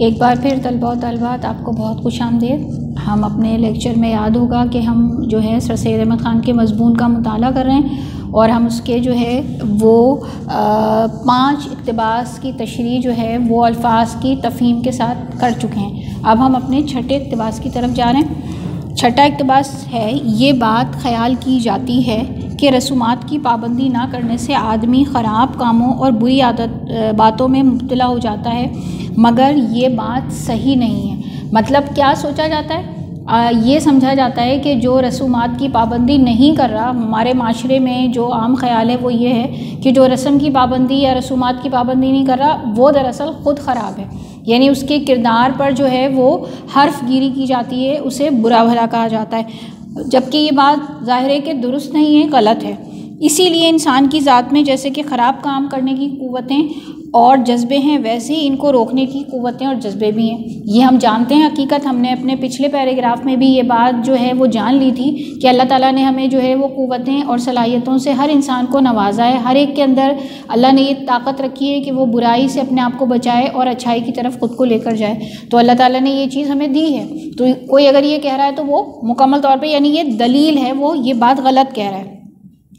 एक बार फिर तलबा और तलबात आपको बहुत खुशामदीद। हम अपने लेक्चर में याद होगा कि हम जो है सर सैयद अहमद ख़ान के मज़मून का मुताला कर रहे हैं और हम उसके जो है वो 5 इक़्तिबास की तशरीह जो है वो अल्फाज की तफ़हीम के साथ कर चुके हैं। अब हम अपने छठे इक़्तिबास की तरफ जा रहे हैं। छठा इक़्तिबास है, ये बात ख़याल की जाती है कि रसूमात की पाबंदी ना करने से आदमी ख़राब कामों और बुरी बातों में मुब्तला हो जाता है, मगर ये बात सही नहीं है। मतलब क्या सोचा जाता है, ये समझा जाता है कि जो रसूमात की पाबंदी नहीं कर रहा, हमारे माशरे में जो आम ख्याल है वो ये है कि जो रस्म की पाबंदी या रसूमात की पाबंदी नहीं कर रहा वो दरअसल ख़ुद ख़राब है, यानी उसके किरदार पर जो है वो हर्फ गिरी की जाती है, उसे बुरा भला कहा जाता है, जबकि ये बात ज़ाहिर है कि दुरुस्त नहीं है, गलत है। इसीलिए इंसान की ज़ात में जैसे कि ख़राब काम करने की क़ुव्वतें और जज्बे हैं, वैसे ही इनको रोकने की क़ुव्वतें और जज्बे भी हैं। ये हम जानते हैं, हकीकत हमने अपने पिछले पैराग्राफ में भी ये बात जो है वो जान ली थी कि अल्लाह ताला ने हमें जो है वो क़ुव्वतें और सलाहियतों से हर इंसान को नवाजा है। हर एक के अंदर अल्लाह ने ये ताकत रखी है कि वो बुराई से अपने आप को बचाए और अच्छाई की तरफ ख़ुद को लेकर जाए। तो अल्लाह ताला ने ये चीज़ हमें दी है। तो कोई अगर ये कह रहा है तो वो मुकम्मल तौर पर यानी ये दलील है, वो ये बात गलत कह रहा है।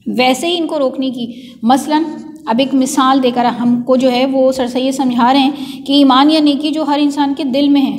वैसे ही इनको रोकने की, मसलन अब एक मिसाल देकर हमको जो है वो सर सैयद समझा रहे हैं कि ईमान या नेकी जो हर इंसान के दिल में है,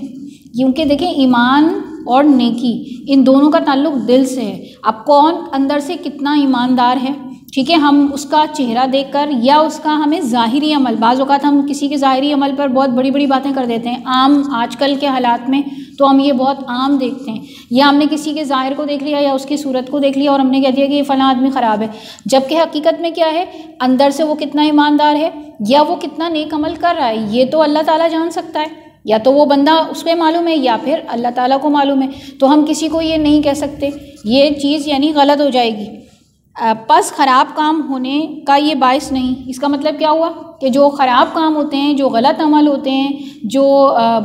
क्योंकि देखें ईमान और नेकी इन दोनों का ताल्लुक़ दिल से है। अब कौन अंदर से कितना ईमानदार है, ठीक है, हम उसका चेहरा देखकर या उसका हमें ज़ाहिरी अमल, बाज़ औक़ात हम किसी के ज़ाहिरी अमल पर बहुत बड़ी बड़ी बातें कर देते हैं आम आजकल के हालात में, तो हम ये बहुत आम देखते हैं, या हमने किसी के ज़ाहिर को देख लिया या उसकी सूरत को देख लिया और हमने कह दिया कि ये फ़लाँ आदमी ख़राब है, जबकि हकीकत में क्या है, अंदर से वो कितना ईमानदार है या वो कितना नेक अमल कर रहा है, ये तो अल्लाह ताला जान सकता है, या तो वो बंदा उसको मालूम है या फिर अल्लाह ताला को मालूम है। तो हम किसी को ये नहीं कह सकते, ये चीज़ यानी गलत हो जाएगी। बस ख़राब काम होने का ये बायस नहीं। इसका मतलब क्या हुआ कि जो ख़राब काम होते हैं, जो गलत अमल होते हैं, जो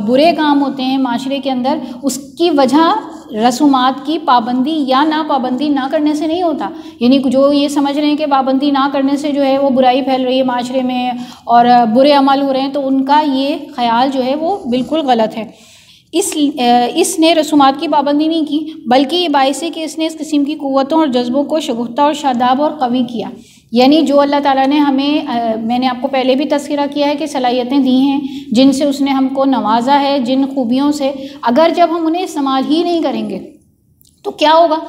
बुरे काम होते हैं माशरे के अंदर, उसकी वजह रसूमात की पाबंदी या ना पाबंदी ना करने से नहीं होता। यानी जो ये समझ रहे हैं कि पाबंदी ना करने से जो है वो बुराई फैल रही है माशरे में और बुरे अमल हो रहे हैं, तो उनका ये ख़याल जो है वो बिल्कुल गलत है। इसने रसूमात की पाबंदी नहीं की, बल्कि ये बायस है कि इसने इस किस्म की क़ुव्वतों और जज्बों को शगुफ्ता और शादाब और कवी किया। यानी जो अल्लाह ताला ने हमें मैंने आपको पहले भी तज़किरा किया है कि सलाहियतें दी हैं, जिनसे उसने हमको नवाजा है, जिन खूबियों से, अगर जब हम उन्हें इस्तेमाल ही नहीं करेंगे तो क्या होगा,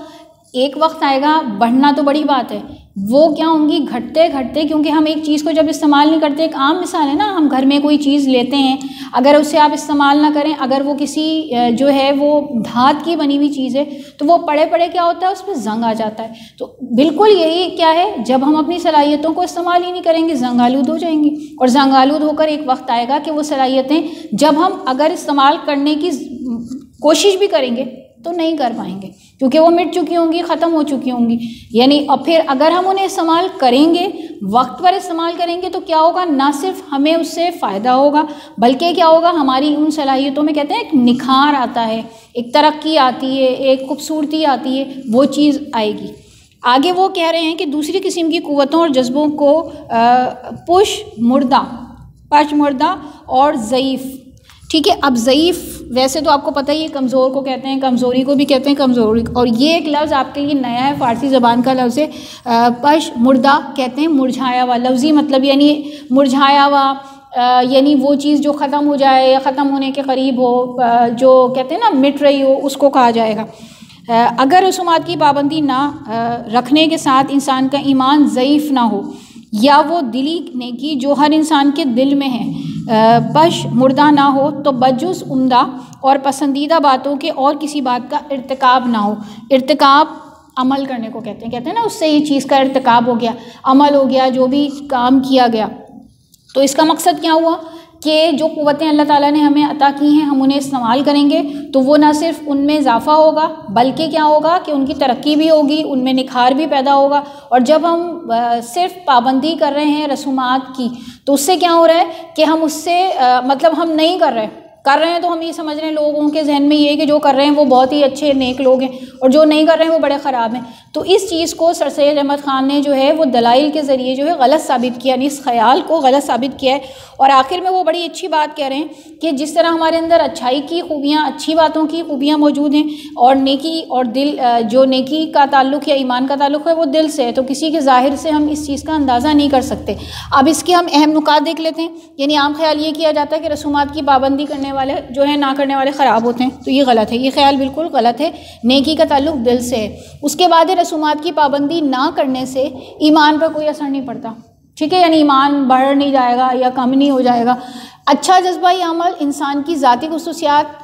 एक वक्त आएगा, बढ़ना तो बड़ी बात है, वो क्या होंगी, घटते घटते, क्योंकि हम एक चीज़ को जब इस्तेमाल नहीं करते, एक आम मिसाल है ना, हम घर में कोई चीज़ लेते हैं, अगर उसे आप इस्तेमाल ना करें, अगर वो किसी जो है वो धात की बनी हुई चीज़ है, तो वो पड़े पड़े क्या होता है, उस पर जंग आ जाता है। तो बिल्कुल यही क्या है, जब हम अपनी सलाहियतों को इस्तेमाल ही नहीं करेंगे, जंग आलूद हो जाएंगी, और जंग आलूद होकर एक वक्त आएगा कि वो सलाहियतें जब हम अगर इस्तेमाल करने की कोशिश भी करेंगे तो नहीं कर पाएंगे, क्योंकि वो मिट चुकी होंगी, ख़त्म हो चुकी होंगी। यानी और फिर अगर हम उन्हें इस्तेमाल करेंगे, वक्त पर इस्तेमाल करेंगे, तो क्या होगा, ना सिर्फ हमें उससे फ़ायदा होगा, बल्कि क्या होगा, हमारी उन सलाहियतों में कहते हैं एक निखार आता है, एक तरक्की आती है, एक खूबसूरती आती है, वो चीज़ आएगी। आगे वो कह रहे हैं कि दूसरी किस्म की क़ुव्वतों और जज्बों को पशमुर्दा और ज़ईफ़, ठीक है। अब ज़ईफ़ वैसे तो आपको पता ही है, कमज़ोर को कहते हैं, कमज़ोरी को भी कहते हैं कमज़ोरी, और ये एक लफ्ज़ आपके लिए नया है, फ़ारसी ज़बान का लफ्ज़ है। पशमुर्दा कहते हैं मुरझाया हुआ, लफ्ज़ी मतलब यानी मुरझाया हुआ, यानी वो चीज़ जो ख़त्म हो जाए या ख़त्म होने के करीब हो, जो कहते हैं ना मिट रही हो, उसको कहा जाएगा। अगर रसूमात की पाबंदी ना रखने के साथ इंसान का ईमान ज़ईफ़ ना हो, या वो दिली नेकी जो हर इंसान के दिल में है पशमुर्दा ना हो, तो बजुज़ उम्दा और पसंदीदा बातों के और किसी बात का इर्तिकाब ना हो। इर्तिकाब अमल करने को कहते हैं ना, उससे ये चीज़ का इर्तिकाब हो गया, अमल हो गया, जो भी काम किया गया। तो इसका मकसद क्या हुआ कि जो क़ुव्वतें अल्लाह ताला ने हमें अता की हैं, हम उन्हें इस्तेमाल करेंगे तो वो ना सिर्फ उनमें इजाफ़ा होगा, बल्कि क्या होगा कि उनकी तरक्की भी होगी, उनमें निखार भी पैदा होगा। और जब हम सिर्फ पाबंदी कर रहे हैं रसूमात की, तो उससे क्या हो रहा है कि हम उससे मतलब हम नहीं कर रहे, कर रहे हैं तो हम ये समझ रहे हैं, लोगों के जहन में ये है कि जो कर रहे हैं वो बहुत ही अच्छे नेक लोग हैं और जो नहीं कर रहे हैं वो बड़े ख़राब हैं। तो इस चीज़ को सर सैयद अहमद ख़ान ने जो है वो दलाइल के ज़रिए जो है गलत साबित किया, यानी इस ख़याल को गलत साबित किया है। और आखिर में वो बड़ी अच्छी बात कह रहे हैं कि जिस तरह हमारे अंदर अच्छाई की खूबियाँ, अच्छी बातों की खूबियाँ मौजूद हैं और नेकी और दिल, जो नेकी का ताल्लुक़ या ईमान का ताल्लुक़ है वो दिल से है, तो किसी के ज़ाहिर से हम इस चीज़ का अंदाज़ा नहीं कर सकते। अब इसके हम अहम नुकात देख लेते हैं। यानी आम ख्याल ये किया जाता है कि रसूमात की पाबंदी करने वाले जो है ना करने वाले ख़राब होते हैं, तो ये गलत है, ये ख्याल बिल्कुल गलत है। नेकी का ताल्लुक़ दिल से है। उसके बाद रसूमात की पाबंदी ना करने से ईमान पर कोई असर नहीं पड़ता, ठीक है, यानी ईमान बढ़ नहीं जाएगा या कम नहीं हो जाएगा। अच्छा जज्बाई अमल इंसान की ज़ाती खुसूसियात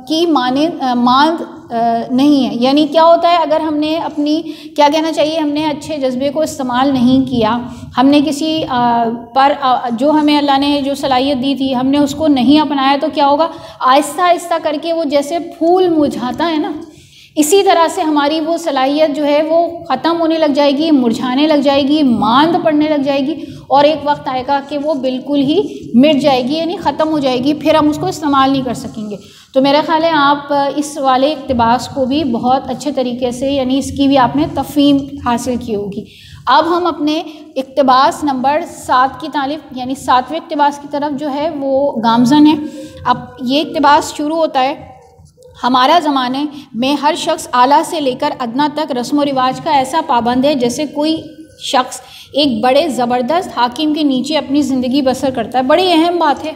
की मांद नहीं है। यानी क्या होता है, अगर हमने अपनी, क्या कहना चाहिए, हमने अच्छे जज्बे को इस्तेमाल नहीं किया, हमने किसी पर जो हमें अल्लाह ने जो सलाहियत दी थी हमने उसको नहीं अपनाया, तो क्या होगा, आहिस्ता आहिस्ता करके वो जैसे फूल मुरझाता है ना, इसी तरह से हमारी वो सलाहियत जो है वो ख़त्म होने लग जाएगी, मुरझाने लग जाएगी, मांद पड़ने लग जाएगी और एक वक्त आएगा कि वो बिल्कुल ही मिट जाएगी, यानी ख़त्म हो जाएगी, फिर हम उसको इस्तेमाल नहीं कर सकेंगे। तो मेरा ख़्याल है आप इस वाले इक़्तिबास को भी बहुत अच्छे तरीके से, यानी इसकी भी आपने तफ़हीम हासिल की होगी। अब हम अपने इक़्तिबास नंबर 7 की तारीफ़, यानी 7वें इक़्तिबास की तरफ जो है वो गामज़न है। अब ये इक़्तिबास शुरू होता है, हमारा ज़माने में हर शख्स आला से लेकर अदना तक रस्म व रिवाज का ऐसा पाबंद है जैसे कोई शख्स एक बड़े ज़बरदस्त हाकिम के नीचे अपनी ज़िंदगी बसर करता है। बड़ी अहम बात है,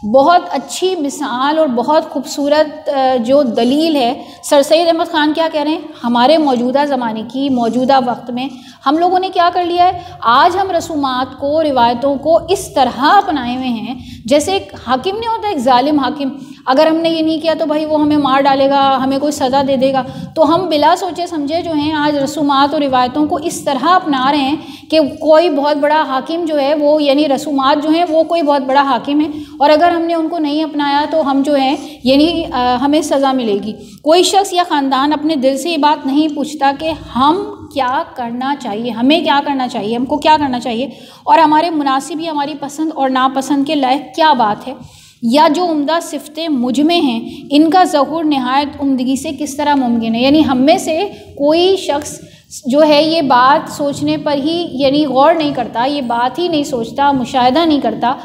बहुत अच्छी मिसाल और बहुत खूबसूरत जो दलील है। सर सैयद अहमद ख़ान क्या कह रहे हैं, हमारे मौजूदा ज़माने की, मौजूदा वक्त में हम लोगों ने क्या कर लिया है, आज हम रसूमात को, रिवायतों को इस तरह अपनाए हुए हैं जैसे एक हाकिम नहीं होता, एक जालिम हाकिम, अगर हमने ये नहीं किया तो भाई वो हमें मार डालेगा, हमें कोई सज़ा दे देगा। तो हम बिला सोचे समझे जो हैं आज रसूमात और रिवायतों को इस तरह अपना रहे हैं कि कोई बहुत बड़ा हाकिम जो है वो, यानी रसूमात जो हैं वो कोई बहुत बड़ा हाकिम है और अगर हमने उनको नहीं अपनाया तो हम जो हैं यानी हमें सज़ा मिलेगी। कोई शख्स या ख़ानदान अपने दिल से ये बात नहीं पूछता कि हम क्या करना चाहिए, हमें क्या करना चाहिए, हमको क्या करना चाहिए और हमारे मुनासिब या हमारी पसंद और नापसंद के लायक क्या बात है, या जो उम्दा सिफ़तें मुझ में हैं इनका ज़हूर नहायत उम्दगी से किस तरह मुमकिन है। यानी हम में से कोई शख्स जो है ये बात सोचने पर ही यानी गौर नहीं करता, ये बात ही नहीं सोचता, मुशाहिदा नहीं करता।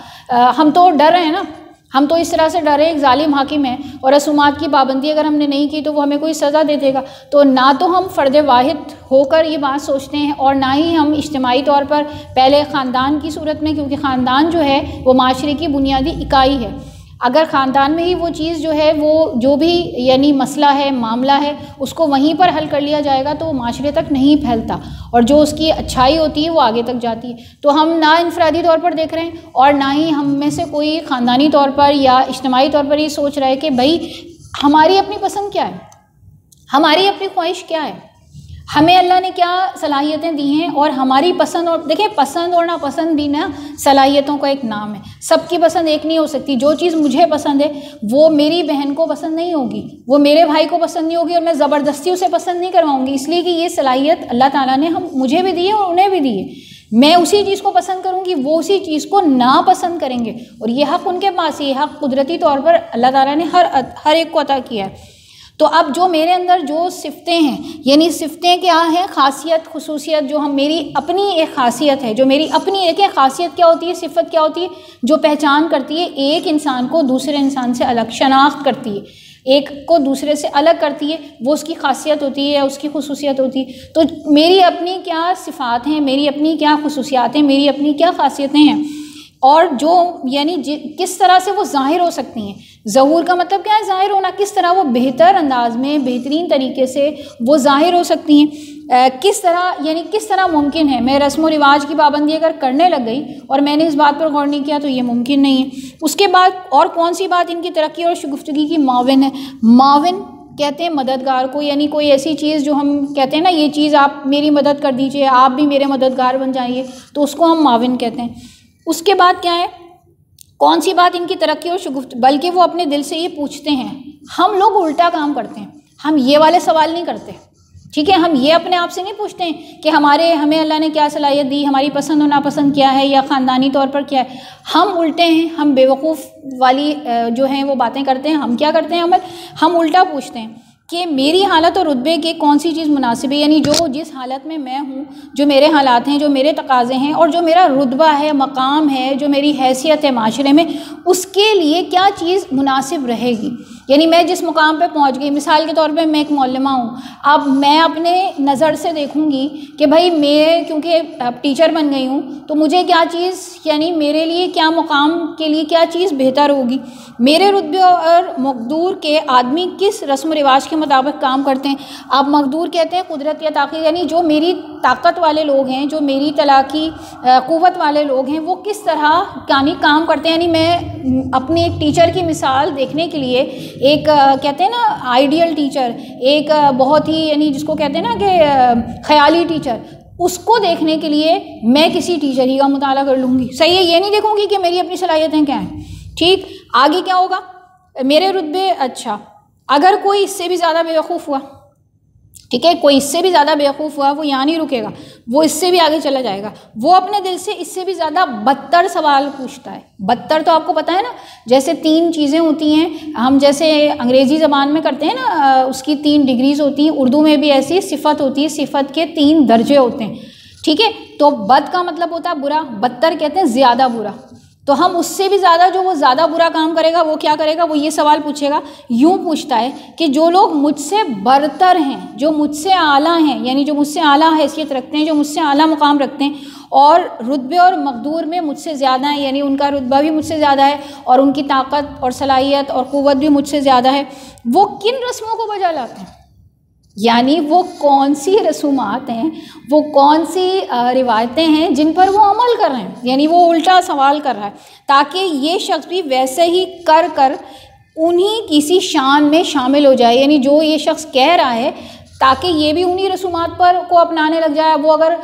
हम तो डर रहे हैं ना, हम तो इस तरह से डरे, एक जालिम हाकिम है और रसूमात की पाबंदी अगर हमने नहीं की तो वो हमें कोई सज़ा दे देगा। तो ना तो हम फ़र्द वाहिद होकर ये बात सोचते हैं और ना ही हम इज्तिमाई तौर पर, पहले ख़ानदान की सूरत में, क्योंकि ख़ानदान जो है वो माशरे की बुनियादी इकाई है। अगर ख़ानदान में ही वो चीज़ जो है वो जो भी यानी मसला है, मामला है, उसको वहीं पर हल कर लिया जाएगा तो वो माशरे तक नहीं फैलता और जो उसकी अच्छाई होती है वो आगे तक जाती है। तो हम ना इनफरादी तौर पर देख रहे हैं और ना ही हम में से कोई ख़ानदानी तौर पर या इज्तिमाई तौर पर ये सोच रहा है कि भाई हमारी अपनी पसंद क्या है, हमारी अपनी ख्वाहिश क्या है, हमें अल्लाह ने क्या सलाहियतें दी हैं और हमारी पसंद। और देखिए, पसंद और नापसंद भी ना सलाहियतों का एक नाम है। सबकी पसंद एक नहीं हो सकती। जो चीज़ मुझे पसंद है वो मेरी बहन को पसंद नहीं होगी, वो मेरे भाई को पसंद नहीं होगी और मैं ज़बरदस्ती उसे पसंद नहीं करवाऊँगी, इसलिए कि ये सलाहियत अल्लाह ताला ने मुझे भी दी है और उन्हें भी दी है। मैं उसी चीज़ को पसंद करूँगी, वो उसी चीज़ को नापसंद करेंगे और ये हक़ उनके पास, ये हक़ कुदरती तौर पर अल्लाह ताला ने हर एक को अता किया है। तो अब जो मेरे अंदर जो सिफ़तें हैं, यानी सिफ़तें क्या हैं, ख़ासियत, खुसूसियत, जो हम, मेरी अपनी एक ख़ासियत है, जो मेरी अपनी एक ख़ासियत क्या होती है, सिफ़त क्या होती है, जो पहचान करती है एक इंसान को दूसरे इंसान से अलग, शनाख्त करती है, एक को दूसरे से अलग करती है, वो उसकी ख़ासियत होती है या उसकी खुसूसियत होती है। तो मेरी अपनी क्या सिफ़ात हैं, मेरी अपनी क्या खुसूसियात हैं, मेरी अपनी क्या ख़ासियतें हैं और जो यानी किस तरह से वो ज़ाहिर हो सकती हैं। ज़हूर का मतलब क्या है, ज़ाहिर होना, किस तरह वो बेहतर अंदाज में, बेहतरीन तरीके से वो ज़ाहिर हो सकती हैं, किस तरह, यानी किस तरह मुमकिन है। मैं रस्म व रिवाज की पाबंदी अगर करने लग गई और मैंने इस बात पर गौर नहीं किया तो ये मुमकिन नहीं है। उसके बाद और कौन सी बात इनकी तरक्की और शगुफ्तगी की माविन है। माविन कहते हैं मददगार को, यानी कोई ऐसी चीज़ जो हम कहते हैं ना, ये चीज़ आप मेरी मदद कर दीजिए, आप भी मेरे मददगार बन जाइए, तो उसको हम माविन कहते हैं। उसके बाद क्या है, कौन सी बात इनकी तरक्की और शगुफ्त, बल्कि वो अपने दिल से ये पूछते हैं। हम लोग उल्टा काम करते हैं, हम ये वाले सवाल नहीं करते, ठीक है, हम ये अपने आप से नहीं पूछते हैं कि हमें अल्लाह ने क्या सलाहियत दी, हमारी पसंद और नापसंद क्या है, या ख़ानदानी तौर पर क्या है। हम उल्टे हैं, हम बेवकूफ़ वाली जो हैं वो बातें करते हैं। हम क्या करते हैं, हम उल्टा पूछते हैं कि मेरी हालत और रुतबे के कौन सी चीज़ मुनासिब है, यानी जो जिस हालत में मैं हूँ, जो मेरे हालात हैं, जो मेरे तकाज़े हैं, और जो मेरा रुतबा है, मकाम है, जो मेरी हैसियत है माशरे में, उसके लिए क्या चीज़ मुनासिब रहेगी। यानी मैं जिस मुकाम पे पहुँच गई, मिसाल के तौर पे मैं एक मौलमा हूँ, अब मैं अपने नज़र से देखूँगी कि भाई मैं क्योंकि अब टीचर बन गई हूँ, तो मुझे क्या चीज़, यानी मेरे लिए क्या मुकाम के लिए क्या चीज़ बेहतर होगी। मेरे रुतबे और मकदूर के आदमी किस रस्म रिवाज के मुताबिक काम करते हैं। आप मकदूर कहते हैं कुदरत या ताकत, यानी जो मेरी ताकत वाले लोग हैं, जो मेरी तलाकी क़ुव्वत वाले लोग हैं, वो किस तरह यानी काम करते हैं। यानी मैं अपने टीचर की मिसाल देखने के लिए एक कहते हैं ना आइडियल टीचर, एक बहुत ही यानी जिसको कहते हैं ना कि ख़याली टीचर, उसको देखने के लिए मैं किसी टीचर ही का मुताला कर लूँगी। सही है, ये नहीं देखूँगी कि मेरी अपनी सलाहियतें क्या हैं। ठीक, आगे क्या होगा, मेरे रुतबे, अच्छा अगर कोई इससे भी ज़्यादा बेवकूफ़ हुआ, ठीक है, कोई इससे भी ज़्यादा बेवकूफ़ हुआ, वो यहाँ नहीं रुकेगा, वो इससे भी आगे चला जाएगा, वो अपने दिल से इससे भी ज़्यादा बदतर सवाल पूछता है। बदतर तो आपको पता है ना, जैसे 3 चीज़ें होती हैं, हम जैसे अंग्रेज़ी ज़बान में करते हैं ना, उसकी 3 डिग्रीज़ होती हैं, उर्दू में भी ऐसी सिफ़त होती है, सिफ़त के 3 दर्जे होते हैं। ठीक है, तो बद का मतलब होता है बुरा, बदतर कहते हैं ज़्यादा बुरा। तो हम उससे भी ज़्यादा, जो वो ज़्यादा बुरा काम करेगा, वो क्या करेगा, वो ये सवाल पूछेगा, यूँ पूछता है कि जो लोग मुझसे बरतर हैं, जो मुझसे आला हैं, यानी जो मुझसे आला हैसियत रखते हैं, जो मुझसे आला मुकाम रखते हैं, और रुतबे और मकदूर में मुझसे ज़्यादा है, यानी उनका रुतबा भी मुझसे ज़्यादा है और उनकी ताकत और सलाहियत और क़ुव्वत भी मुझसे ज़्यादा है, वो किन रस्मों को बजा लाते हैं। यानी वो कौन सी रसूमात हैं, वो कौन सी रिवायतें हैं जिन पर वो अमल कर रहे हैं। यानी वो उल्टा सवाल कर रहा है ताकि ये शख्स भी वैसे ही कर उन्हीं किसी शान में शामिल हो जाए। यानी जो ये शख्स कह रहा है, ताकि ये भी उन्हीं रसूमात पर को अपनाने लग जाए। वो अगर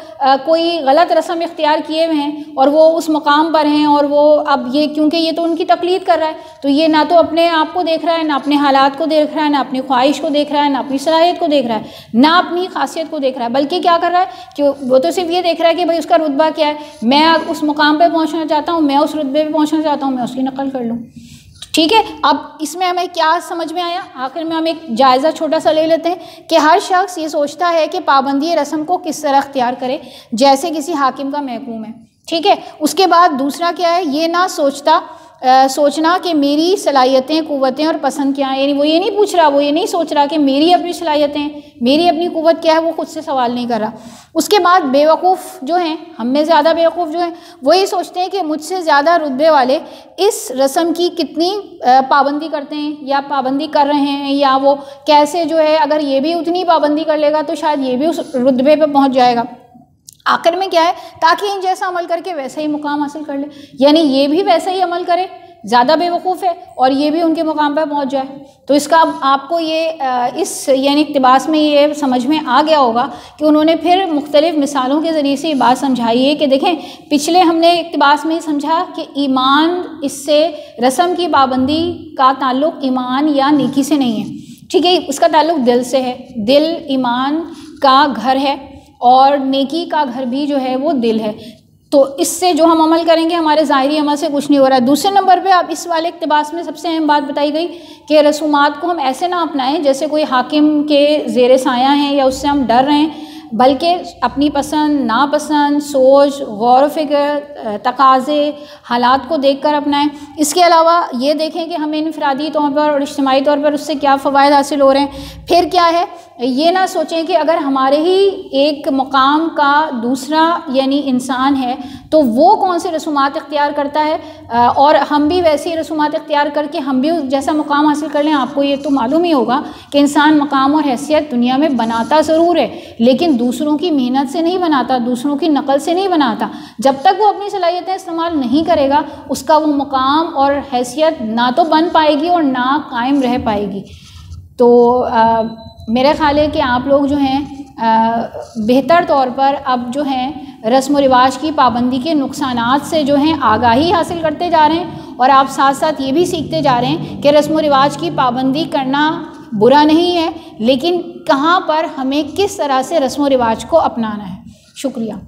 कोई गलत रस्म इख्तियार किए हुए हैं और वो उस मकाम पर हैं, और वो अब ये क्योंकि ये तो उनकी तकलीद कर रहा है, तो ये ना तो अपने आप को देख रहा है, ना अपने हालात को देख रहा है, ना अपनी ख्वाहिश को देख रहा है, ना अपनी सलाहियत को देख रहा है, ना अपनी खासियत को देख रहा है, बल्कि क्या कर रहा है कि वो तो सिर्फ ये देख रहा है कि भाई उसका रुतबा क्या है, मैं उस मुकाम पर पहुँचना चाहता हूँ, मैं उस रुतबे पर पहुँचना चाहता हूँ, मैं उसकी नकल कर लूँ। ठीक है, अब इसमें हमें क्या समझ में आया, आखिर में हम एक जायज़ा छोटा सा ले लेते हैं कि हर शख्स ये सोचता है कि पाबंदी रस्म को किस तरह अख्तियार करे, जैसे किसी हाकिम का महकूम है। ठीक है, उसके बाद दूसरा क्या है, ये ना सोचना कि मेरी सलाहियतें, क़ुव्वतें और पसंद क्या हैं। यानी वो ये नहीं पूछ रहा, वो ये नहीं सोच रहा कि मेरी अपनी सलाहियतें, मेरी अपनी क़ुव्वत क्या है, वो खुद से सवाल नहीं कर रहा। उसके बाद बेवकूफ़ जो हैं, हम में ज़्यादा बेवकूफ़ जो हैं, वो ये सोचते हैं कि मुझसे ज़्यादा रुतबे वाले इस रस्म की कितनी पाबंदी करते हैं या पाबंदी कर रहे हैं, या वो कैसे जो है, अगर ये भी उतनी पाबंदी कर लेगा तो शायद ये भी उस रुतबे पर पहुँच जाएगा। आखिर में क्या है, ताकि इन जैसा अमल करके वैसा ही मुकाम हासिल कर ले, यानी ये भी वैसा ही अमल करे, ज़्यादा बेवकूफ़ है, और ये भी उनके मुकाम पर पहुंच जाए। तो इसका आपको ये इस यानी इक़्तिबास में ये समझ में आ गया होगा कि उन्होंने फिर मुख्तलिफ़ मिसालों के ज़रिए से ये बात समझाई है कि देखें, पिछले हमने इक़्तिबास में ही समझा कि ईमान, इससे रस्म की पाबंदी का ताल्लुक़ ईमान या नेकी से नहीं है। ठीक है, उसका ताल्लुक़ दिल से है। दिल ईमान का घर है और नेकी का घर भी जो है वो दिल है। तो इससे जो हम अमल करेंगे, हमारे ज़ाहिरी अमल से कुछ नहीं हो रहा है। दूसरे नंबर पे अब इस वाले इक़्तिबास में सबसे अहम बात बताई गई कि रसूमात को हम ऐसे ना अपनाएं जैसे कोई हाकिम के ज़ेरे साया हैं या उससे हम डर रहे हैं, बल्कि अपनी पसंद, नापसंद, सोच, गौर व फिक्र, तकाज़े, हालात को देखकर अपनाएं। इसके अलावा ये देखें कि हमें इनफरादी तौर पर और इज्तिमाई तौर पर उससे क्या फ़वाइद हासिल हो रहे हैं। फिर क्या है, ये ना सोचें कि अगर हमारे ही एक मकाम का दूसरा यानी इंसान है तो वो कौन से रसूमात इख्तियार करता है, और हम भी वैसी रसूमात इख्तियार करके हम भी जैसा मुकाम हासिल कर लें। आपको ये तो मालूम ही होगा कि इंसान मकाम और हैसियत दुनिया में बनाता ज़रूर है, लेकिन दूसरों की मेहनत से नहीं बनाता, दूसरों की नकल से नहीं बनाता। जब तक वो अपनी सलाहियतें इस्तेमाल नहीं करेगा, उसका वो मुकाम और हैसियत ना तो बन पाएगी और ना कायम रह पाएगी। तो मेरा ख़्याल है कि आप लोग जो हैं बेहतर तौर पर अब जो हैं रस्म व रिवाज की पाबंदी के नुकसानात से जो हैं आगाही हासिल करते जा रहे हैं, और आप साथ साथ ये भी सीखते जा रहे हैं कि रस्म व रिवाज की पाबंदी करना बुरा नहीं है, लेकिन कहाँ पर हमें किस तरह से रस्म व रिवाज को अपनाना है। शुक्रिया।